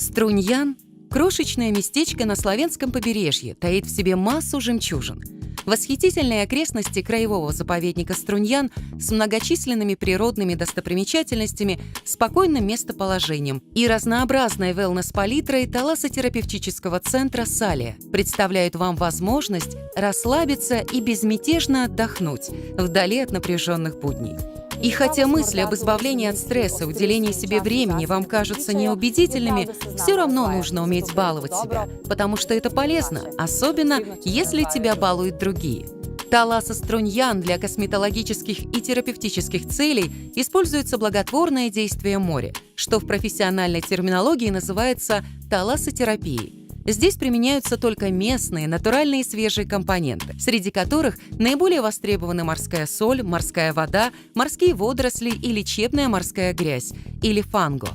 Струньян – крошечное местечко на славянском побережье, таит в себе массу жемчужин. Восхитительные окрестности краевого заповедника Струньян с многочисленными природными достопримечательностями, спокойным местоположением и разнообразной wellness-палитрой талассотерапевтического центра «Салия» представляют вам возможность расслабиться и безмятежно отдохнуть вдали от напряженных будней. И хотя мысли об избавлении от стресса, уделении себе времени вам кажутся неубедительными, все равно нужно уметь баловать себя, потому что это полезно, особенно если тебя балуют другие. Таласса Струньян для косметологических и терапевтических целей используется благотворное действие моря, что в профессиональной терминологии называется талассотерапией. Здесь применяются только местные, натуральные и свежие компоненты, среди которых наиболее востребованы морская соль, морская вода, морские водоросли и лечебная морская грязь, или фанго.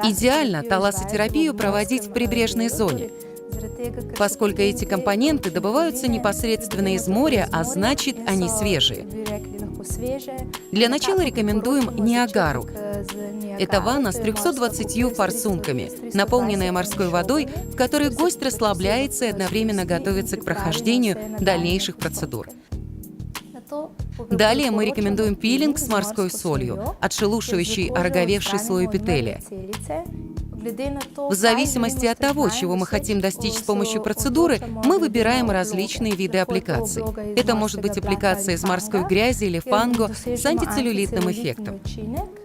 Идеально талассотерапию проводить в прибрежной зоне, поскольку эти компоненты добываются непосредственно из моря, а значит, они свежие. Для начала рекомендуем Ниагару. Это ванна с 320 форсунками, наполненная морской водой, в которой гость расслабляется и одновременно готовится к прохождению дальнейших процедур. Далее мы рекомендуем пилинг с морской солью, отшелушивающий ороговевший слой эпителия. В зависимости от того, чего мы хотим достичь с помощью процедуры, мы выбираем различные виды аппликаций. Это может быть аппликация из морской грязи или фанго с антицеллюлитным эффектом.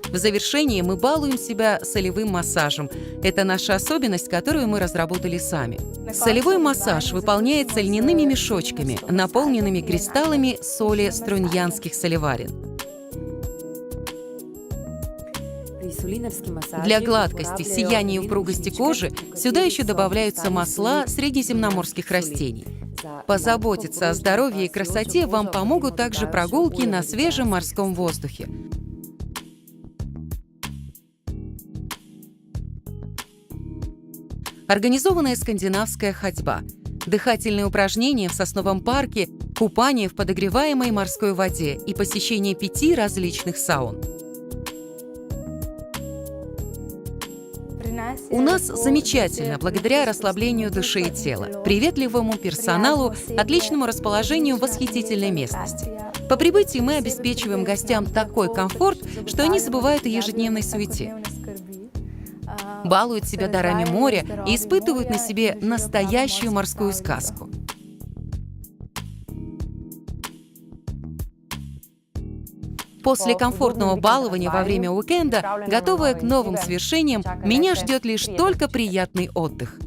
В завершении мы балуем себя солевым массажем. Это наша особенность, которую мы разработали сами. Солевой массаж выполняется льняными мешочками, наполненными кристаллами соли струньянских солеварен. Для гладкости, сияния и упругости кожи сюда еще добавляются масла средиземноморских растений. Позаботиться о здоровье и красоте вам помогут также прогулки на свежем морском воздухе. Организованная скандинавская ходьба, дыхательные упражнения в сосновом парке, купание в подогреваемой морской воде и посещение 5 различных саун. У нас замечательно, благодаря расслаблению души и тела, приветливому персоналу, отличному расположению в восхитительной местности. По прибытии мы обеспечиваем гостям такой комфорт, что они забывают о ежедневной суете, балуют себя дарами моря и испытывают на себе настоящую морскую сказку. После комфортного балования во время уикенда, готовая к новым свершениям, меня ждет лишь только приятный отдых.